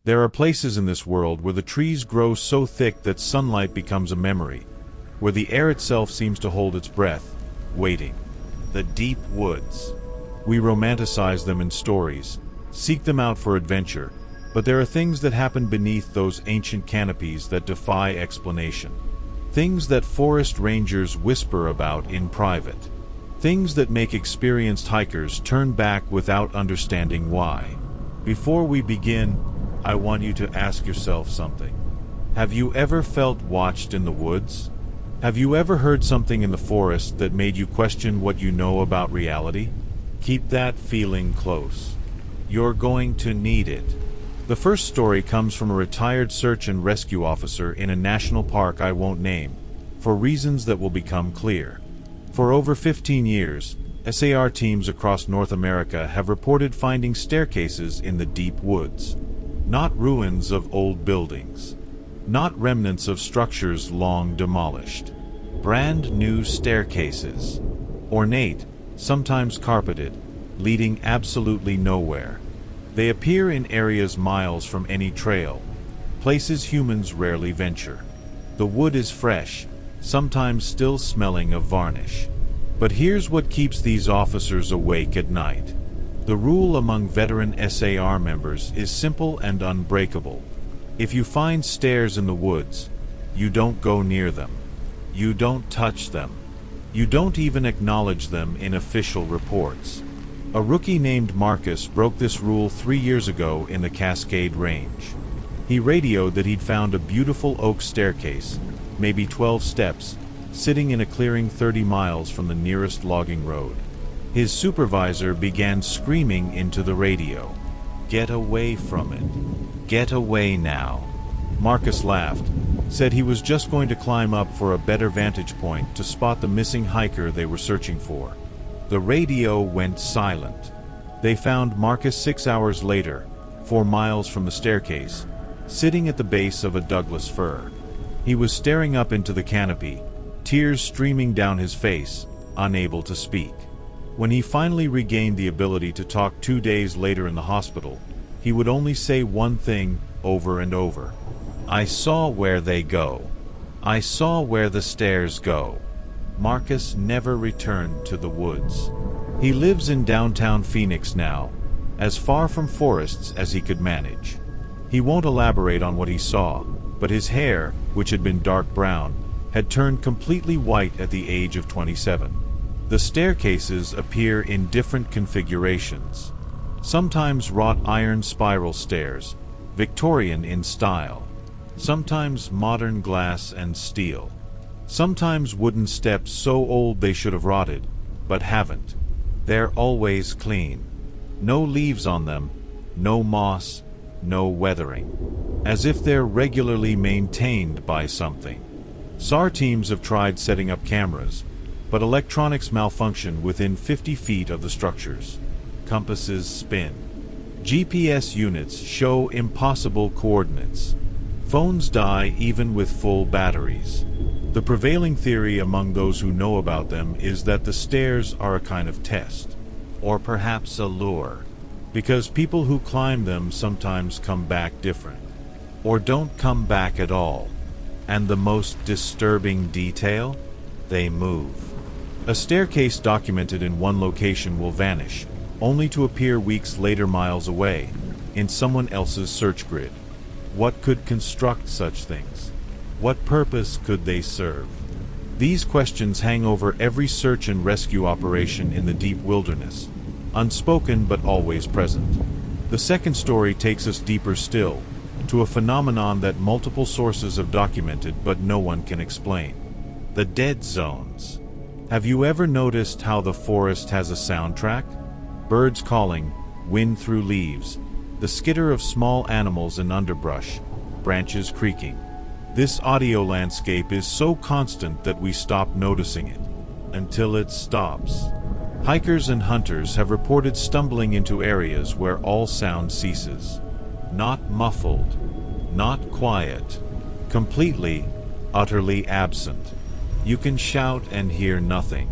There are places in this world where the trees grow so thick that sunlight becomes a memory, where the air itself seems to hold its breath, waiting. The deep woods. We romanticize them in stories, seek them out for adventure, but there are things that happen beneath those ancient canopies that defy explanation. Things that forest rangers whisper about in private. Things that make experienced hikers turn back without understanding why. Before we begin, I want you to ask yourself something. Have you ever felt watched in the woods? Have you ever heard something in the forest that made you question what you know about reality? Keep that feeling close. You're going to need it. The first story comes from a retired search and rescue officer in a national park I won't name, for reasons that will become clear. For over 15 years, SAR teams across North America have reported finding staircases in the deep woods. Not ruins of old buildings. Not remnants of structures long demolished. Brand new staircases. Ornate, sometimes carpeted, leading absolutely nowhere. They appear in areas miles from any trail, places humans rarely venture. The wood is fresh, sometimes still smelling of varnish. But here's what keeps these officers awake at night. The rule among veteran SAR members is simple and unbreakable. If you find stairs in the woods, you don't go near them. You don't touch them. You don't even acknowledge them in official reports. A rookie named Marcus broke this rule 3 years ago in the Cascade Range. He radioed that he'd found a beautiful oak staircase, maybe 12 steps, sitting in a clearing 30 miles from the nearest logging road. His supervisor began screaming into the radio, "Get away from it. Get away now." Marcus laughed, said he was just going to climb up for a better vantage point to spot the missing hiker they were searching for. The radio went silent. They found Marcus 6 hours later, 4 miles from the staircase, sitting at the base of a Douglas fir. He was staring up into the canopy, tears streaming down his face, unable to speak. When he finally regained the ability to talk 2 days later in the hospital, he would only say one thing over and over. "I saw where they go. I saw where the stairs go." Marcus never returned to the woods. He lives in downtown Phoenix now, as far from forests as he could manage. He won't elaborate on what he saw, but his hair, which had been dark brown, had turned completely white at the age of 27. The staircases appear in different configurations. Sometimes wrought iron spiral stairs, Victorian in style. Sometimes modern glass and steel. Sometimes wooden steps so old they should have rotted, but haven't. They're always clean. No leaves on them, no moss, no weathering. As if they're regularly maintained by something. SAR teams have tried setting up cameras, but electronics malfunction within 50 feet of the structures. Compasses spin. GPS units show impossible coordinates. Phones die even with full batteries. The prevailing theory among those who know about them is that the stairs are a kind of test, or perhaps a lure, because people who climb them sometimes come back different, or don't come back at all. And the most disturbing detail? They move. A staircase documented in one location will vanish, only to appear weeks later miles away, in someone else's search grid. What could construct such things? What purpose could they serve? These questions hang over every search and rescue operation in the deep wilderness, unspoken but always present. The second story takes us deeper still, to a phenomenon that multiple sources have documented but no one can explain. The dead zones. Have you ever noticed how the forest has a soundtrack? Birds calling, wind through leaves, the skitter of small animals in underbrush, branches creaking. This audio landscape is so constant that we stop noticing it, until it stops. Hikers and hunters have reported stumbling into areas where all sound ceases. Not muffled, not quiet, completely, utterly absent. You can shout and hear nothing.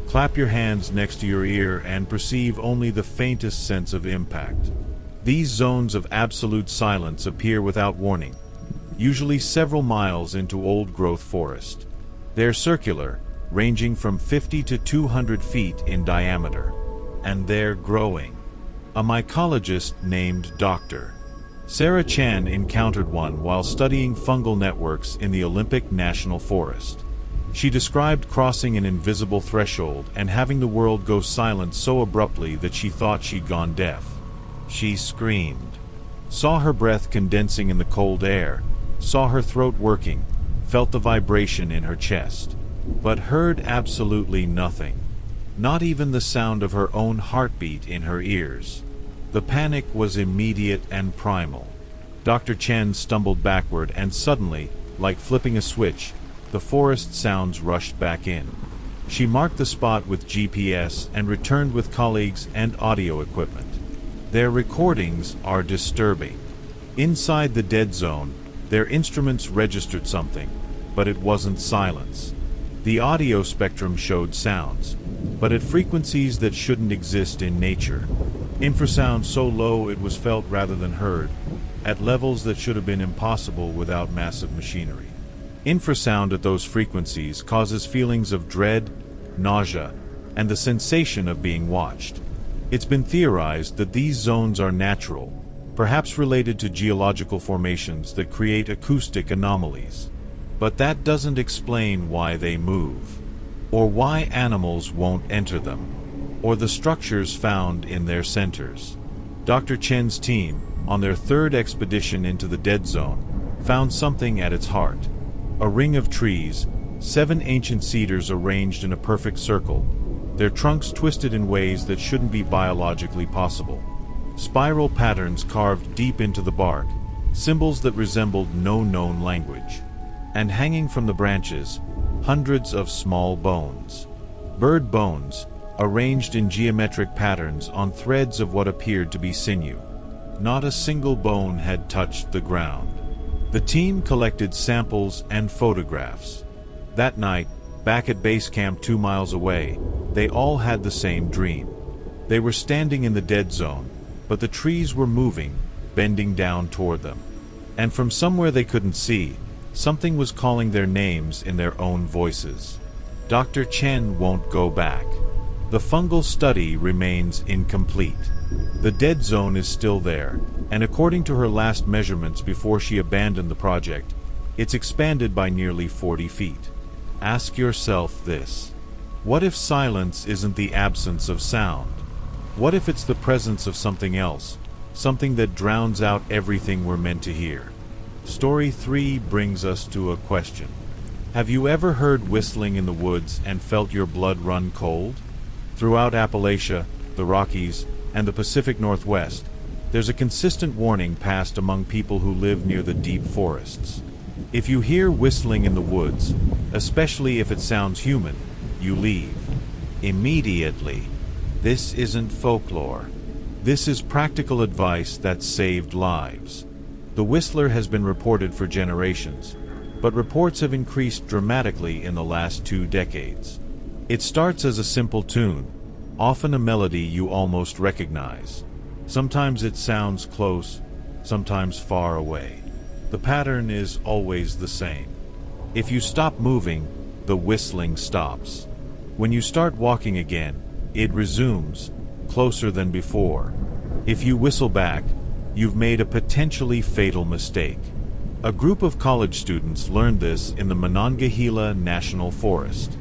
Clap your hands next to your ear and perceive only the faintest sense of impact. These zones of absolute silence appear without warning, usually several miles into old-growth forest. They're circular, ranging from 50 to 200 feet in diameter. And they're growing. A mycologist named Dr. Sarah Chan encountered one while studying fungal networks in the Olympic National Forest. She described crossing an invisible threshold and having the world go silent so abruptly that she thought she'd gone deaf. She screamed, saw her breath condensing in the cold air, saw her throat working, felt the vibration in her chest, but heard absolutely nothing. Not even the sound of her own heartbeat in her ears. The panic was immediate and primal. Dr. Chen stumbled backward and suddenly, like flipping a switch, the forest sounds rushed back in. She marked the spot with GPS and returned with colleagues and audio equipment. Their recordings are disturbing. Inside the dead zone, their instruments registered something, but it wasn't silence. The audio spectrum showed sounds, but at frequencies that shouldn't exist in nature. Infrasound so low it was felt rather than heard, at levels that should have been impossible without massive machinery. Infrasound at those frequencies causes feelings of dread, nausea, and the sensation of being watched. It's been theorized that these zones are natural, perhaps related to geological formations that create acoustic anomalies. But that doesn't explain why they move, or why animals won't enter them, or the structures found in their centers. Dr. Chen's team, on their third expedition into the dead zone, found something at its heart. A ring of trees, 7 ancient cedars arranged in a perfect circle, their trunks twisted in ways that shouldn't be biologically possible. Spiral patterns carved deep into the bark, symbols that resembled no known language. And hanging from the branches, hundreds of small bones. Bird bones, arranged in geometric patterns on threads of what appeared to be sinew. Not a single bone had touched the ground. The team collected samples and photographs. That night, back at base camp 2 miles away, they all had the same dream. They were standing in the dead zone, but the trees were moving, bending down toward them. And from somewhere they couldn't see, something was calling their names in their own voices. Dr. Chen won't go back. The fungal study remains incomplete. The dead zone is still there, and according to her last measurements before she abandoned the project, it's expanded by nearly 40 feet. Ask yourself this. What if silence isn't the absence of sound? What if it's the presence of something else, something that drowns out everything we're meant to hear? Story 3 brings us to a question. Have you ever heard whistling in the woods and felt your blood run cold? Throughout Appalachia, the Rockies, and the Pacific Northwest, there's a consistent warning passed among people who live near the deep forests. If you hear whistling in the woods, especially if it sounds human, you leave. Immediately. This isn't folklore. This is practical advice that saved lives. The whistler has been reported for generations, but reports have increased dramatically in the last 2 decades. It starts as a simple tune, often a melody you almost recognize. Sometimes it sounds close, sometimes far away. The pattern is always the same. If you stop moving, the whistling stops. When you start walking again, it resumes, closer than before. If you whistle back, you've made a potentially fatal mistake. A group of college students learned this in the Monongahela National Forest.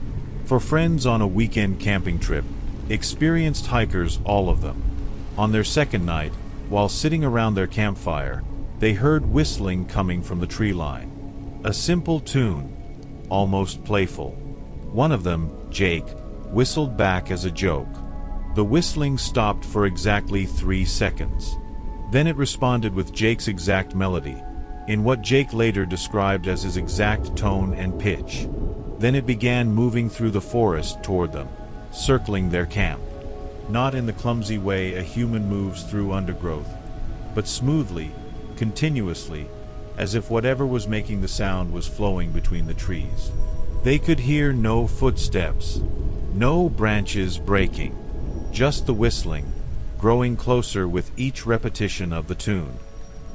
For friends on a weekend camping trip, experienced hikers, all of them. On their second night, while sitting around their campfire, they heard whistling coming from the tree line. A simple tune, almost playful. One of them, Jake, whistled back as a joke. The whistling stopped for exactly 3 seconds. Then it responded with Jake's exact melody, in what Jake later described as his exact tone and pitch. Then it began moving through the forest toward them, circling their camp. Not in the clumsy way a human moves through undergrowth, but smoothly, continuously, as if whatever was making the sound was flowing between the trees. They could hear no footsteps, no branches breaking, just the whistling, growing closer with each repetition of the tune.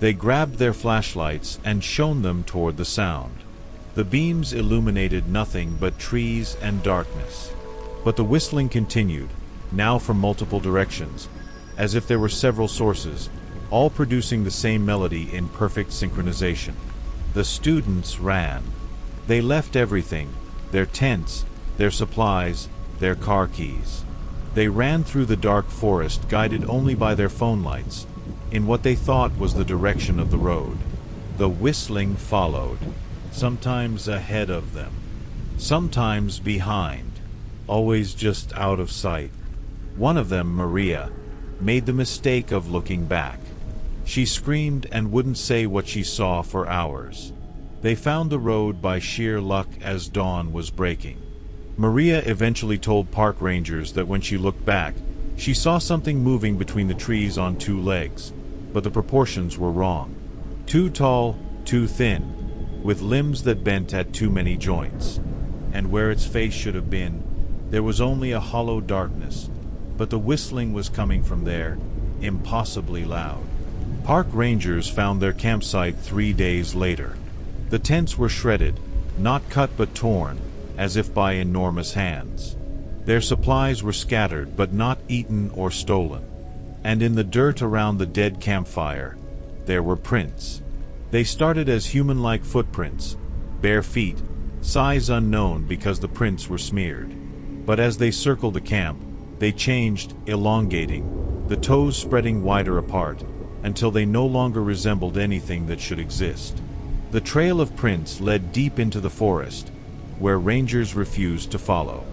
They grabbed their flashlights and shone them toward the sound. The beams illuminated nothing but trees and darkness. But the whistling continued, now from multiple directions, as if there were several sources, all producing the same melody in perfect synchronization. The students ran. They left everything, their tents, their supplies, their car keys. They ran through the dark forest, guided only by their phone lights, in what they thought was the direction of the road. The whistling followed, sometimes ahead of them, sometimes behind, always just out of sight. One of them, Maria, made the mistake of looking back. She screamed and wouldn't say what she saw for hours. They found the road by sheer luck as dawn was breaking. Maria eventually told park rangers that when she looked back, she saw something moving between the trees on two legs, but the proportions were wrong. Too tall, too thin, with limbs that bent at too many joints. And where its face should have been, there was only a hollow darkness, but the whistling was coming from there, impossibly loud. Park rangers found their campsite 3 days later. The tents were shredded, not cut but torn, as if by enormous hands. Their supplies were scattered but not eaten or stolen. And in the dirt around the dead campfire, there were prints. They started as human-like footprints, bare feet, size unknown because the prints were smeared. But as they circled the camp, they changed, elongating, the toes spreading wider apart, until they no longer resembled anything that should exist. The trail of prints led deep into the forest, where rangers refused to follow.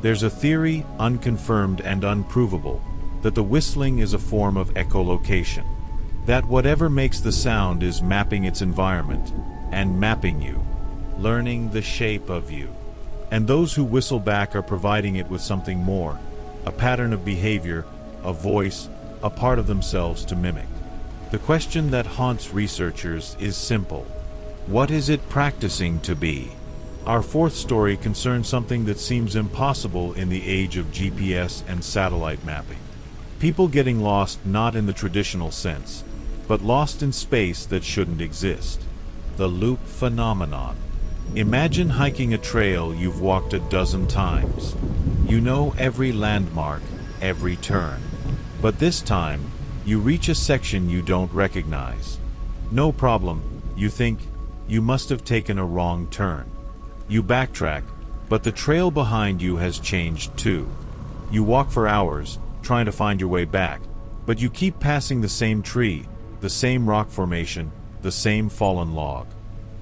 There's a theory, unconfirmed and unprovable, that the whistling is a form of echolocation. That whatever makes the sound is mapping its environment, and mapping you, learning the shape of you. And those who whistle back are providing it with something more, a pattern of behavior, a voice, a part of themselves to mimic. The question that haunts researchers is simple. What is it practicing to be? Our fourth story concerns something that seems impossible in the age of GPS and satellite mapping. People getting lost not in the traditional sense, but lost in space that shouldn't exist. The loop phenomenon. Imagine hiking a trail you've walked a dozen times. You know every landmark, every turn. But this time, you reach a section you don't recognize. No problem, you think, you must have taken a wrong turn. You backtrack, but the trail behind you has changed too. You walk for hours, trying to find your way back, but you keep passing the same tree, the same rock formation, the same fallen log.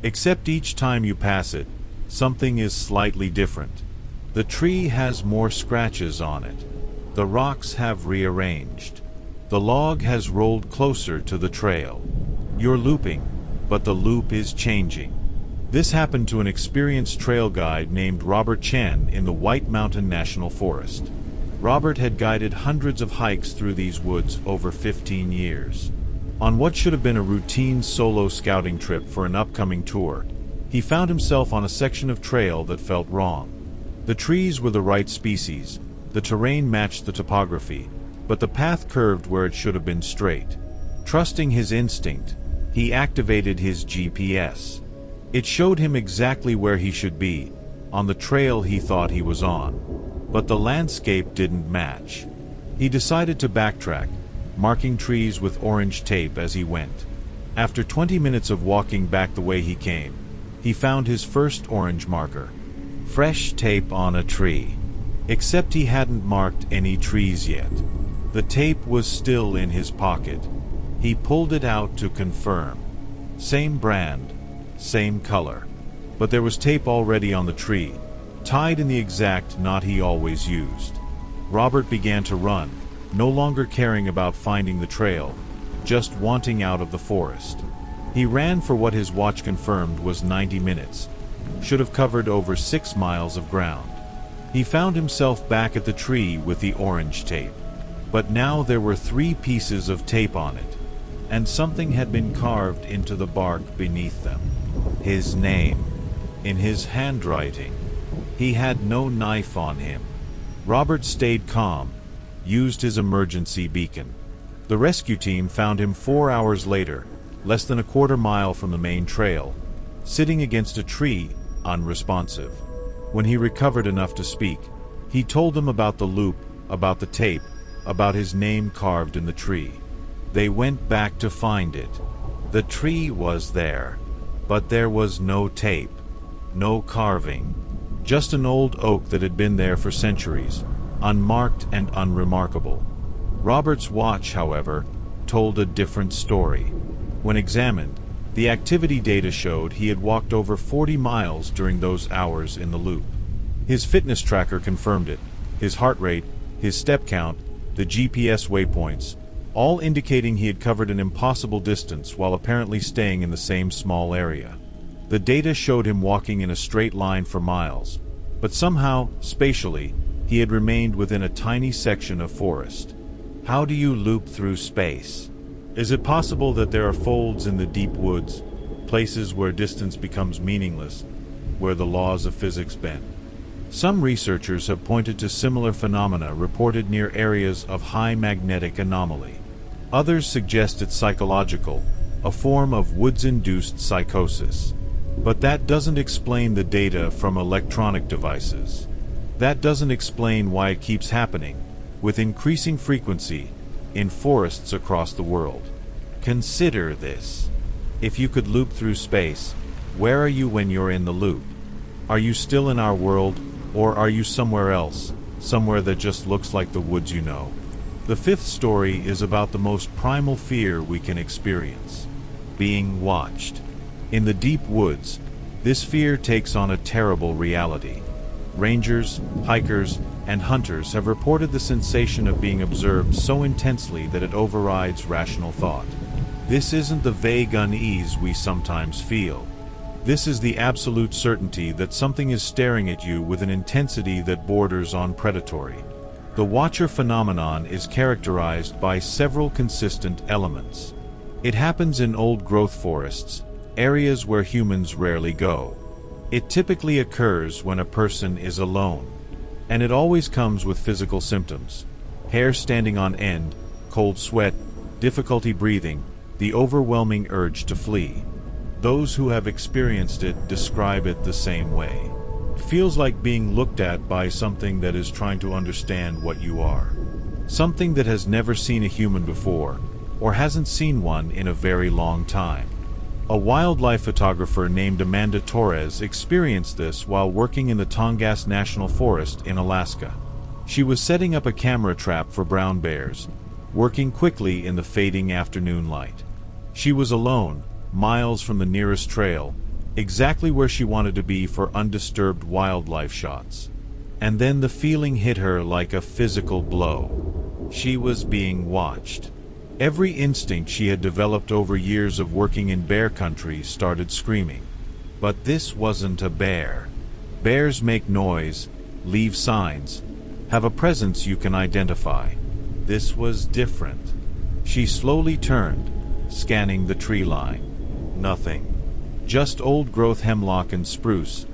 Except each time you pass it, something is slightly different. The tree has more scratches on it. The rocks have rearranged. The log has rolled closer to the trail. You're looping, but the loop is changing. This happened to an experienced trail guide named Robert Chen in the White Mountain National Forest. Robert had guided hundreds of hikes through these woods over 15 years. On what should have been a routine solo scouting trip for an upcoming tour, he found himself on a section of trail that felt wrong. The trees were the right species, the terrain matched the topography, but the path curved where it should have been straight. Trusting his instinct, he activated his GPS. It showed him exactly where he should be, on the trail he thought he was on. But the landscape didn't match. He decided to backtrack, marking trees with orange tape as he went. After 20 minutes of walking back the way he came, he found his first orange marker. Fresh tape on a tree. Except he hadn't marked any trees yet. The tape was still in his pocket. He pulled it out to confirm. Same brand, same color. But there was tape already on the tree, tied in the exact knot he always used. Robert began to run, no longer caring about finding the trail, just wanting out of the forest. He ran for what his watch confirmed was 90 minutes, should have covered over 6 miles of ground. He found himself back at the tree with the orange tape. But now there were 3 pieces of tape on it, and something had been carved into the bark beneath them. His name, in his handwriting. He had no knife on him. Robert stayed calm, used his emergency beacon. The rescue team found him 4 hours later, less than a quarter mile from the main trail, sitting against a tree, unresponsive. When he recovered enough to speak, he told them about the loop, about the tape, about his name carved in the tree. They went back to find it. The tree was there, but there was no tape, no carving, just an old oak that had been there for centuries, unmarked and unremarkable. Robert's watch, however, told a different story. When examined, the activity data showed he had walked over 40 miles during those hours in the loop. His fitness tracker confirmed it, his heart rate, his step count, the GPS waypoints, all indicating he had covered an impossible distance while apparently staying in the same small area. The data showed him walking in a straight line for miles, but somehow, spatially, he had remained within a tiny section of forest. How do you loop through space? Is it possible that there are folds in the deep woods, places where distance becomes meaningless, where the laws of physics bend? Some researchers have pointed to similar phenomena reported near areas of high magnetic anomaly. Others suggest it's psychological, a form of woods-induced psychosis. But that doesn't explain the data from electronic devices. That doesn't explain why it keeps happening, with increasing frequency, in forests across the world. Consider this. If you could loop through space, where are you when you're in the loop? Are you still in our world, or are you somewhere else, somewhere that just looks like the woods you know? The fifth story is about the most primal fear we can experience: being watched. In the deep woods, this fear takes on a terrible reality. Rangers, hikers, and hunters have reported the sensation of being observed so intensely that it overrides rational thought. This isn't the vague unease we sometimes feel. This is the absolute certainty that something is staring at you with an intensity that borders on predatory. The watcher phenomenon is characterized by several consistent elements. It happens in old-growth forests, areas where humans rarely go. It typically occurs when a person is alone. And it always comes with physical symptoms: hair standing on end, cold sweat, difficulty breathing, the overwhelming urge to flee. Those who have experienced it describe it the same way. It feels like being looked at by something that is trying to understand what you are. Something that has never seen a human before, or hasn't seen one in a very long time. A wildlife photographer named Amanda Torres experienced this while working in the Tongass National Forest in Alaska. She was setting up a camera trap for brown bears, working quickly in the fading afternoon light. She was alone, miles from the nearest trail, exactly where she wanted to be for undisturbed wildlife shots. And then the feeling hit her like a physical blow. She was being watched. Every instinct she had developed over years of working in bear country started screaming. But this wasn't a bear. Bears make noise, leave signs, have a presence you can identify. This was different. She slowly turned, scanning the tree line. Nothing. Just old-growth hemlock and spruce,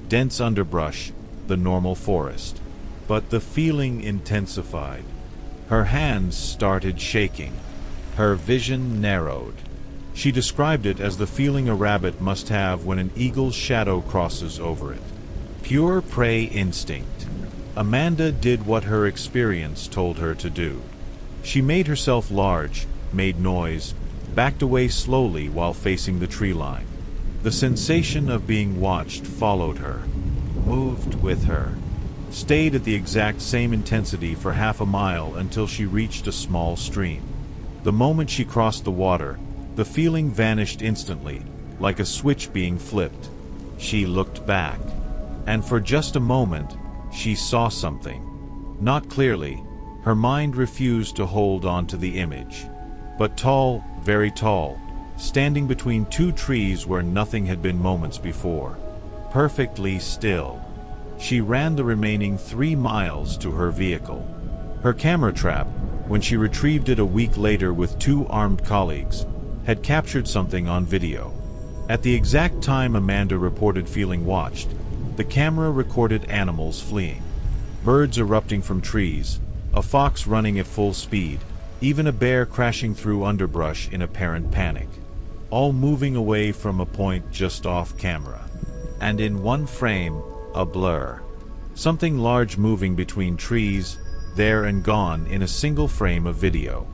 dense underbrush, the normal forest. But the feeling intensified. Her hands started shaking. Her vision narrowed. She described it as the feeling a rabbit must have when an eagle's shadow crosses over it. Pure prey instinct. Amanda did what her experience told her to do. She made herself large, made noise, backed away slowly while facing the tree line. The sensation of being watched followed her, moved with her, stayed at the exact same intensity for half a mile until she reached a small stream. The moment she crossed the water, the feeling vanished instantly, like a switch being flipped. She looked back, and for just a moment, she saw something. Not clearly, her mind refused to hold on to the image. But tall, very tall, standing between two trees where nothing had been moments before. Perfectly still. She ran the remaining 3 miles to her vehicle. Her camera trap, when she retrieved it a week later with 2 armed colleagues, had captured something on video. At the exact time Amanda reported feeling watched, the camera recorded animals fleeing. Birds erupting from trees, a fox running at full speed, even a bear crashing through underbrush in apparent panic. All moving away from a point just off camera. And in one frame, a blur. Something large moving between trees, there and gone in a single frame of video.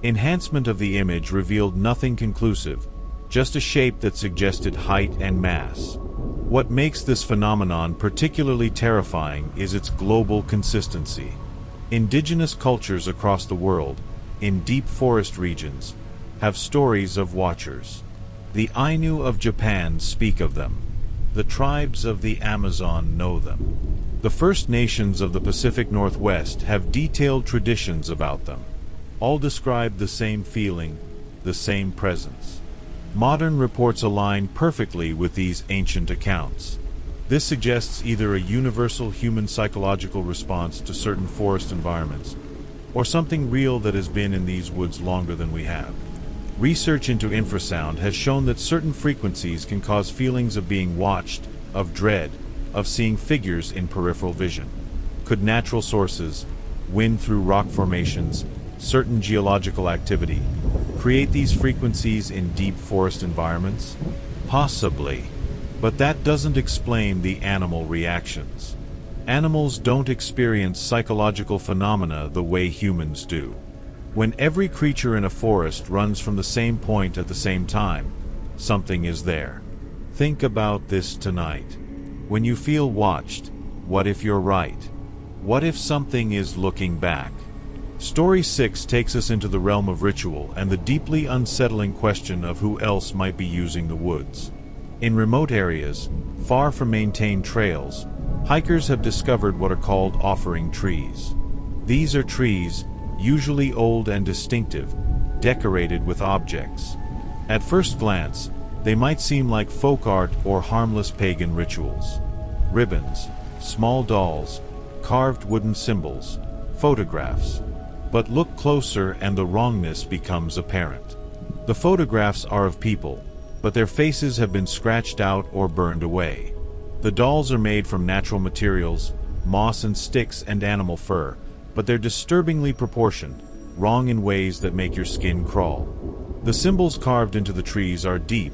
Enhancement of the image revealed nothing conclusive, just a shape that suggested height and mass. What makes this phenomenon particularly terrifying is its global consistency. Indigenous cultures across the world, in deep forest regions, have stories of watchers. The Ainu of Japan speak of them. The tribes of the Amazon know them. The First Nations of the Pacific Northwest have detailed traditions about them. All describe the same feeling, the same presence. Modern reports align perfectly with these ancient accounts. This suggests either a universal human psychological response to certain forest environments, or something real that has been in these woods longer than we have. Research into infrasound has shown that certain frequencies can cause feelings of being watched, of dread, of seeing figures in peripheral vision. Could natural sources, wind through rock formations, certain geological activity, create these frequencies in deep forest environments? Possibly. But that doesn't explain the animal reactions. Animals don't experience psychological phenomena the way humans do. When every creature in a forest runs from the same point at the same time, something is there. Think about this tonight. When you feel watched, what if you're right? What if something is looking back? Story 6 takes us into the realm of ritual and the deeply unsettling question of who else might be using the woods. In remote areas, far from maintained trails, hikers have discovered what are called offering trees. These are trees, usually old and distinctive, decorated with objects. At first glance, they might seem like folk art or harmless pagan rituals. Ribbons, small dolls, carved wooden symbols, photographs. But look closer and the wrongness becomes apparent. The photographs are of people, but their faces have been scratched out or burned away. The dolls are made from natural materials, moss and sticks and animal fur, but they're disturbingly proportioned, wrong in ways that make your skin crawl. The symbols carved into the trees are deep,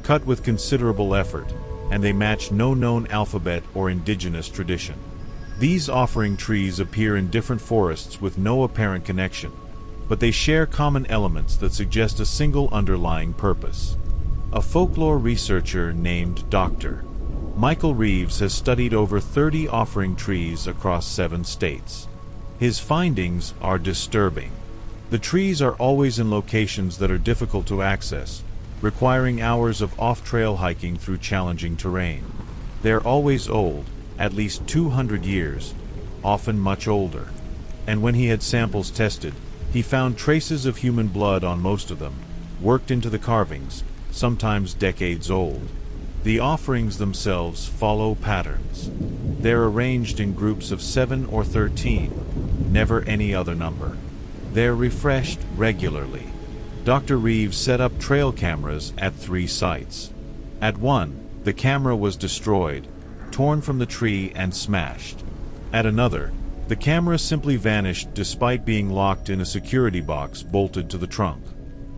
cut with considerable effort, and they match no known alphabet or indigenous tradition. These offering trees appear in different forests with no apparent connection, but they share common elements that suggest a single underlying purpose. A folklore researcher named Dr. Michael Reeves has studied over 30 offering trees across 7 states. His findings are disturbing. The trees are always in locations that are difficult to access, requiring hours of off-trail hiking through challenging terrain. They're always old, at least 200 years, often much older. And when he had samples tested, he found traces of human blood on most of them, worked into the carvings, sometimes decades old. The offerings themselves follow patterns. They're arranged in groups of 7 or 13, never any other number. They're refreshed regularly. Dr. Reeves set up trail cameras at 3 sites. At one, the camera was destroyed, torn from the tree and smashed. At another, the camera simply vanished despite being locked in a security box bolted to the trunk.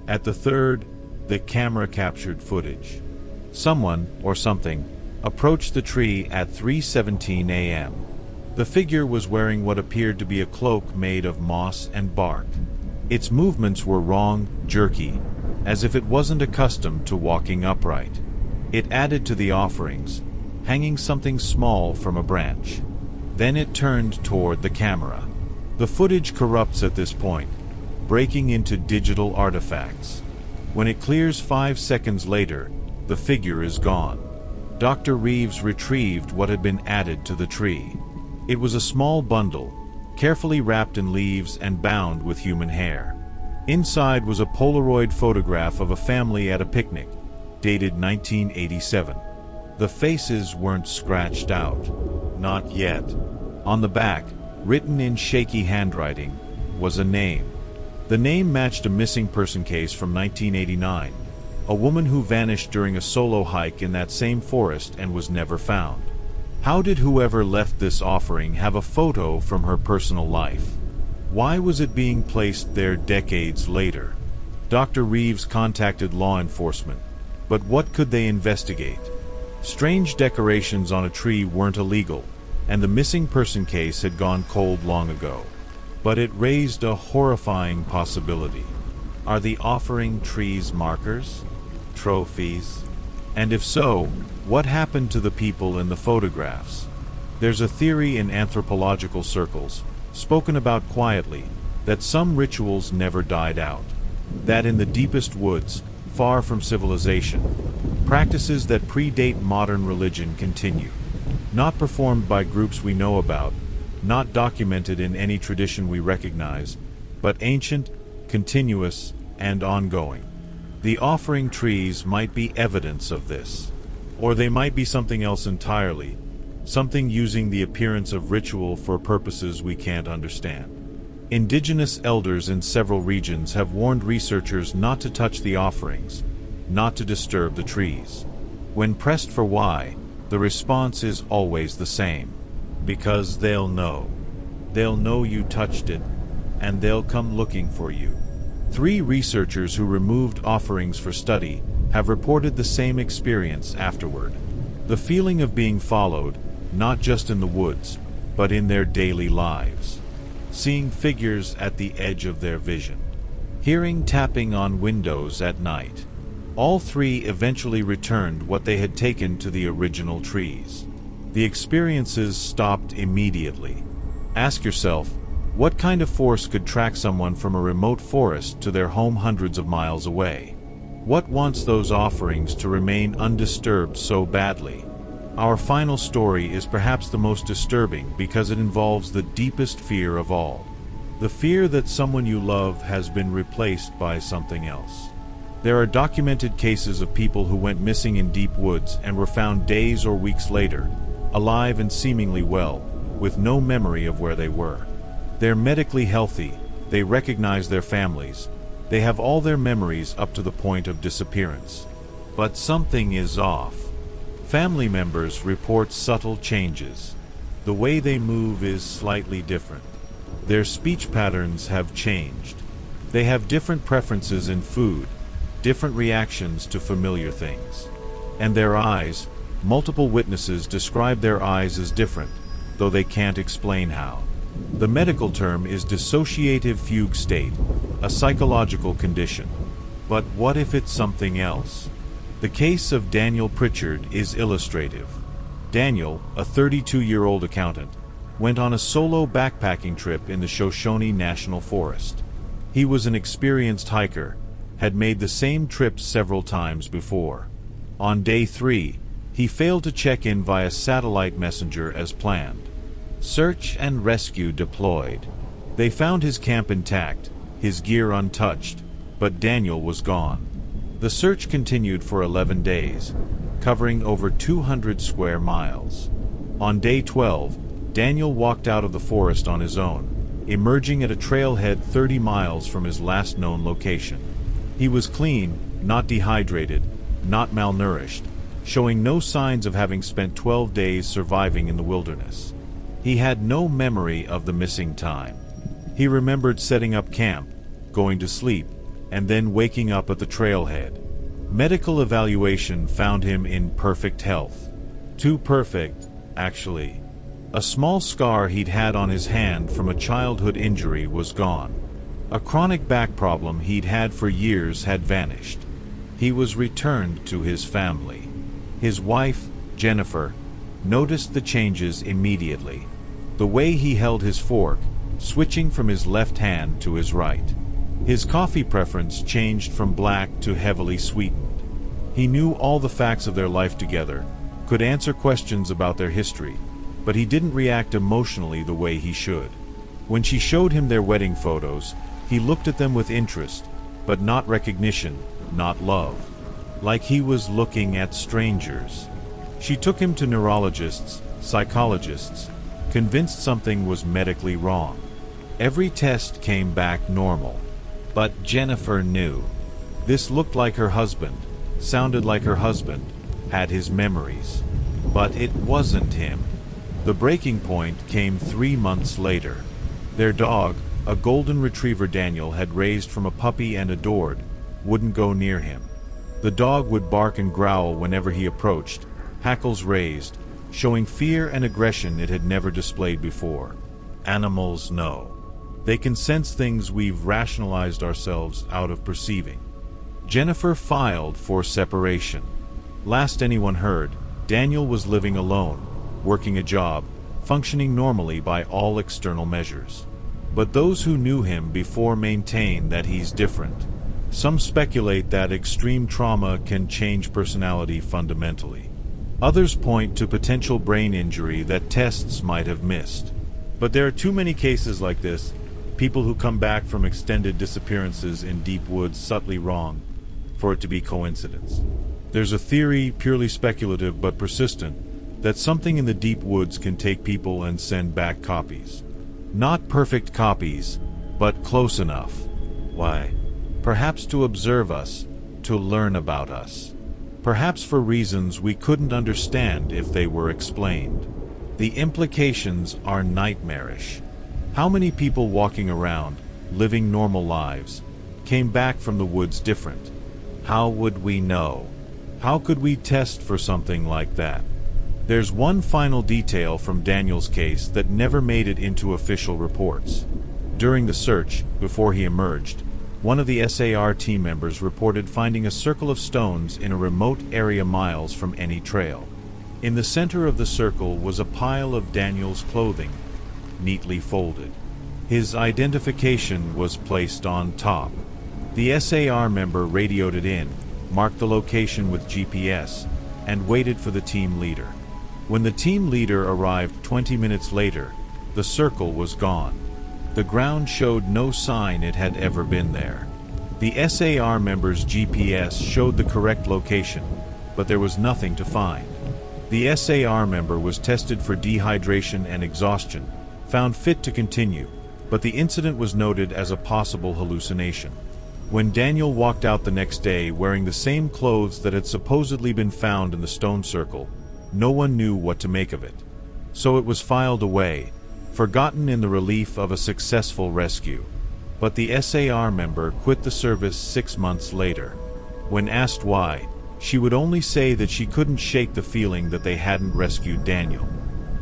At the third, the camera captured footage. Someone, or something, approached the tree at 3:17 a.m. The figure was wearing what appeared to be a cloak made of moss and bark. Its movements were wrong, jerky, as if it wasn't accustomed to walking upright. It added to the offerings, hanging something small from a branch. Then it turned toward the camera. The footage corrupts at this point, breaking into digital artifacts. When it clears 5 seconds later, the figure is gone. Dr. Reeves retrieved what had been added to the tree. It was a small bundle, carefully wrapped in leaves and bound with human hair. Inside was a Polaroid photograph of a family at a picnic, dated 1987. The faces weren't scratched out. Not yet. On the back, written in shaky handwriting, was a name. The name matched a missing person case from 1989, a woman who vanished during a solo hike in that same forest and was never found. How did whoever left this offering have a photo from her personal life? Why was it being placed there decades later? Dr. Reeves contacted law enforcement, but what could they investigate? Strange decorations on a tree weren't illegal, and the missing person case had gone cold long ago. But it raised a horrifying possibility. Are the offering trees markers? Trophies? And if so, what happened to the people in the photographs? There's a theory in anthropological circles, spoken about quietly, that some rituals never died out. That in the deepest woods, far from civilization, practices that predate modern religion continue. Not performed by groups we know about, not documented in any tradition we recognize, but ancient, continuous, and ongoing. The offering trees might be evidence of this. Or they might be something else entirely, something using the appearance of ritual for purposes we can't understand. Indigenous elders in several regions have warned researchers not to touch the offerings, not to disturb the trees. When pressed for why, the response is always the same. Because they'll know. They'll know you touched it, and they'll come looking for you. 3 researchers who removed offerings for study have reported the same experience afterward. The feeling of being followed, not just in the woods, but in their daily lives. Seeing figures at the edge of their vision. Hearing tapping on windows at night. All 3 eventually returned what they had taken to the original trees. The experiences stopped immediately. Ask yourself, what kind of force could track someone from a remote forest to their home hundreds of miles away? What wants those offerings to remain undisturbed so badly? Our final story is perhaps the most disturbing because it involves the deepest fear of all. The fear that someone you love has been replaced by something else. There are documented cases of people who went missing in deep woods and were found days or weeks later, alive and seemingly well, with no memory of where they were. They're medically healthy, they recognize their families, they have all their memories up to the point of disappearance. But something is off. Family members report subtle changes. The way they move is slightly different. Their speech patterns have changed. They have different preferences in food, different reactions to familiar things. And their eyes, multiple witnesses describe their eyes as different, though they can't explain how. The medical term is dissociative fugue state, a psychological condition. But what if it's something else? The case of Daniel Pritchard is illustrative. Daniel, a 32-year-old accountant, went on a solo backpacking trip in the Shoshone National Forest. He was an experienced hiker, had made the same trip several times before. On day 3, he failed to check in via satellite messenger as planned. Search and rescue deployed. They found his camp intact, his gear untouched, but Daniel was gone. The search continued for 11 days, covering over 200 square miles. On day 12, Daniel walked out of the forest on his own, emerging at a trailhead 30 miles from his last known location. He was clean, not dehydrated, not malnourished, showing no signs of having spent 12 days surviving in the wilderness. He had no memory of the missing time. He remembered setting up camp, going to sleep, and then waking up at the trailhead. Medical evaluation found him in perfect health. Too perfect, actually. A small scar he'd had on his hand from a childhood injury was gone. A chronic back problem he'd had for years had vanished. He was returned to his family. His wife, Jennifer, noticed the changes immediately. The way he held his fork, switching from his left hand to his right. His coffee preference changed from black to heavily sweetened. He knew all the facts of their life together, could answer questions about their history, but he didn't react emotionally the way he should. When she showed him their wedding photos, he looked at them with interest, but not recognition, not love. Like he was looking at strangers. She took him to neurologists, psychologists, convinced something was medically wrong. Every test came back normal. But Jennifer knew. This looked like her husband, sounded like her husband, had his memories. But it wasn't him. The breaking point came 3 months later. Their dog, a golden retriever Daniel had raised from a puppy and adored, wouldn't go near him. The dog would bark and growl whenever he approached, hackles raised, showing fear and aggression it had never displayed before. Animals know. They can sense things we've rationalized ourselves out of perceiving. Jennifer filed for separation. Last anyone heard, Daniel was living alone, working a job, functioning normally by all external measures. But those who knew him before maintain that he's different. Some speculate that extreme trauma can change personality fundamentally. Others point to potential brain injury that tests might have missed. But there are too many cases like this, people who come back from extended disappearances in deep woods subtly wrong, for it to be coincidence. There's a theory, purely speculative but persistent, that something in the deep woods can take people and send back copies. Not perfect copies, but close enough. Why? Perhaps to observe us, to learn about us. Perhaps for reasons we couldn't understand if they were explained. The implications are nightmarish. How many people walking around, living normal lives, came back from the woods different? How would we know? How could we test for something like that? There's one final detail from Daniel's case that never made it into official reports. During the search, before he emerged, one of the SAR team members reported finding a circle of stones in a remote area miles from any trail. In the center of the circle was a pile of Daniel's clothing, neatly folded. His identification was placed on top. The SAR member radioed it in, marked the location with GPS, and waited for the team leader. When the team leader arrived 20 minutes later, the circle was gone. The ground showed no sign it had ever been there. The SAR member's GPS showed the correct location, but there was nothing to find. The SAR member was tested for dehydration and exhaustion, found fit to continue, but the incident was noted as a possible hallucination. When Daniel walked out the next day wearing the same clothes that had supposedly been found in the stone circle, no one knew what to make of it. So it was filed away, forgotten in the relief of a successful rescue. But the SAR member quit the service 6 months later. When asked why, she would only say that she couldn't shake the feeling that they hadn't rescued Daniel.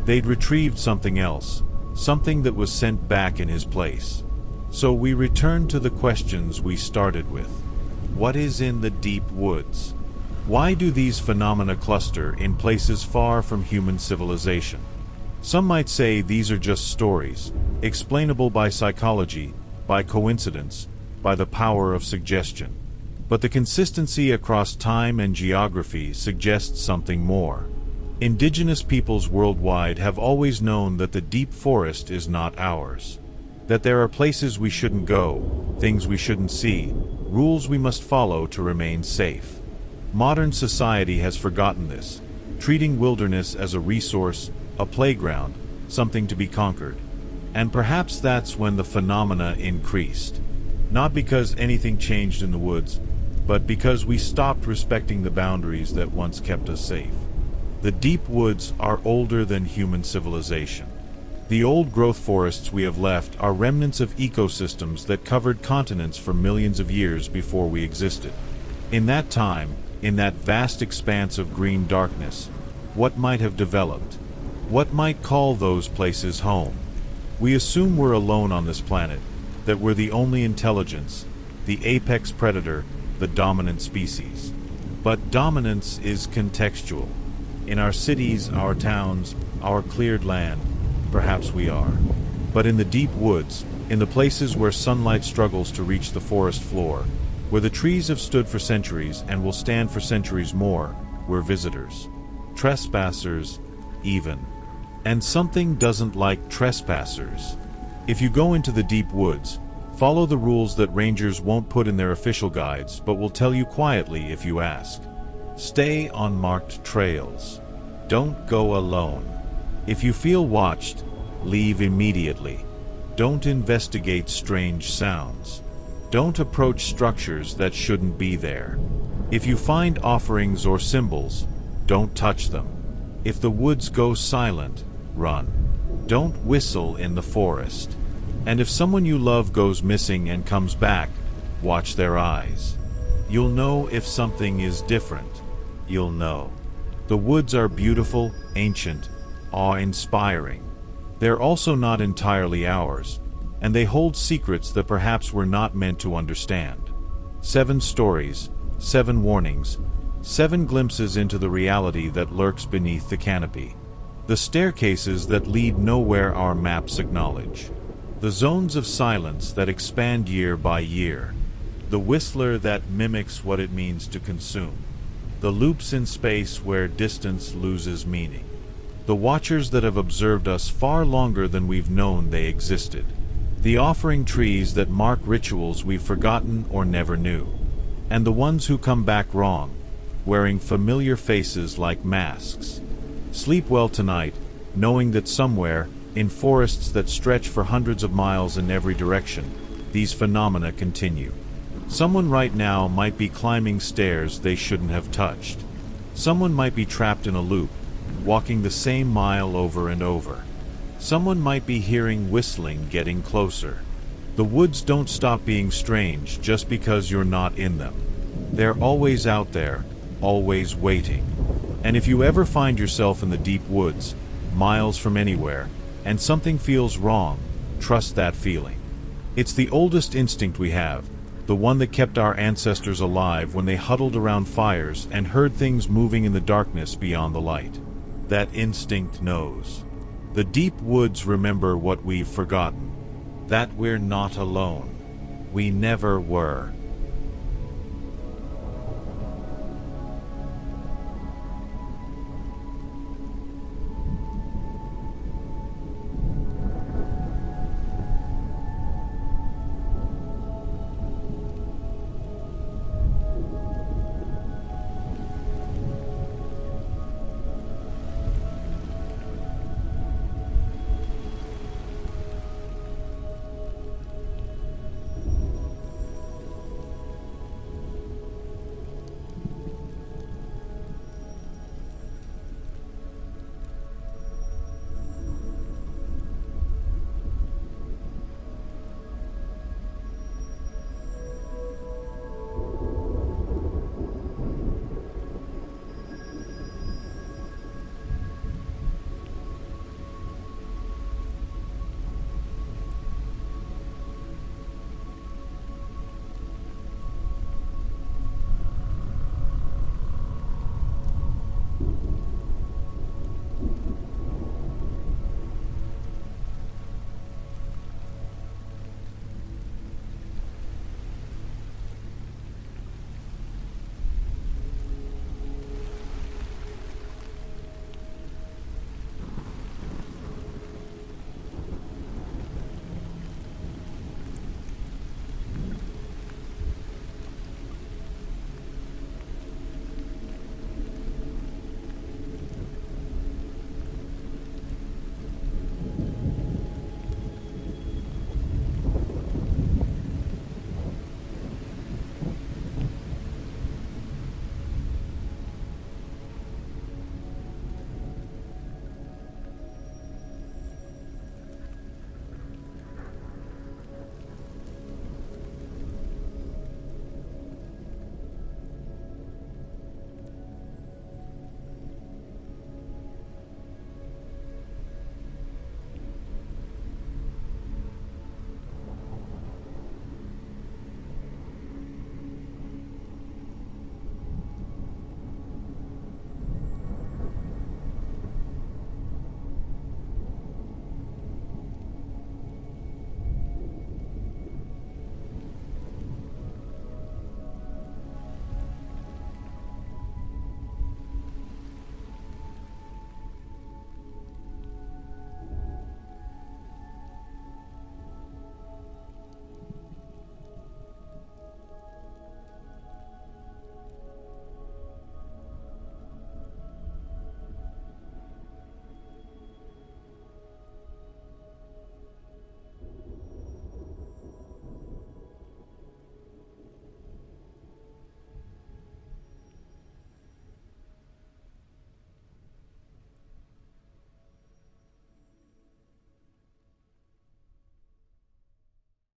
They'd retrieved something else, something that was sent back in his place. So we return to the questions we started with. What is in the deep woods? Why do these phenomena cluster in places far from human civilization? Some might say these are just stories, explainable by psychology, by coincidence, by the power of suggestion. But the consistency across time and geography suggests something more. Indigenous peoples worldwide have always known that the deep forest is not ours. That there are places we shouldn't go, things we shouldn't see, rules we must follow to remain safe. Modern society has forgotten this, treating wilderness as a resource, a playground, something to be conquered. And perhaps that's when the phenomena increased. Not because anything changed in the woods, but because we stopped respecting the boundaries that once kept us safe. The deep woods are older than human civilization. The old-growth forests we have left are remnants of ecosystems that covered continents for millions of years before we existed. In that time, in that vast expanse of green darkness, what might have developed? What might call those places home? We assume we're alone on this planet, that we're the only intelligence, the apex predator, the dominant species. But dominance is contextual. In our cities, our towns, our cleared land, perhaps we are. But in the deep woods, in the places where sunlight struggles to reach the forest floor, where the trees have stood for centuries and will stand for centuries more, we're visitors. Trespassers, even. And something doesn't like trespassers. If you go into the deep woods, follow the rules that rangers won't put in their official guides but will tell you quietly if you ask. Stay on marked trails. Don't go alone. If you feel watched, leave immediately. Don't investigate strange sounds. Don't approach structures that shouldn't be there. If you find offerings or symbols, don't touch them. If the woods go silent, run. Don't whistle in the forest. And if someone you love goes missing and comes back, watch their eyes. You'll know if something is different. You'll know. The woods are beautiful, ancient, awe-inspiring. They're also not entirely ours, and they hold secrets that perhaps we're not meant to understand. 7 stories, 7 warnings, 7 glimpses into the reality that lurks beneath the canopy. The staircases that lead nowhere our maps acknowledge. The zones of silence that expand year by year. The whistler that mimics what it means to consume. The loops in space where distance loses meaning. The watchers that have observed us far longer than we've known they existed. The offering trees that mark rituals we've forgotten or never knew. And the ones who come back wrong, wearing familiar faces like masks. Sleep well tonight, knowing that somewhere, in forests that stretch for hundreds of miles in every direction, these phenomena continue. Someone right now might be climbing stairs they shouldn't have touched. Someone might be trapped in a loop, walking the same mile over and over. Someone might be hearing whistling getting closer. The woods don't stop being strange just because you're not in them. They're always out there, always waiting. And if you ever find yourself in the deep woods, miles from anywhere, and something feels wrong, trust that feeling. It's the oldest instinct we have, the one that kept our ancestors alive when they huddled around fires and heard things moving in the darkness beyond the light. That instinct knows. The deep woods remember what we've forgotten. That we're not alone. We never were.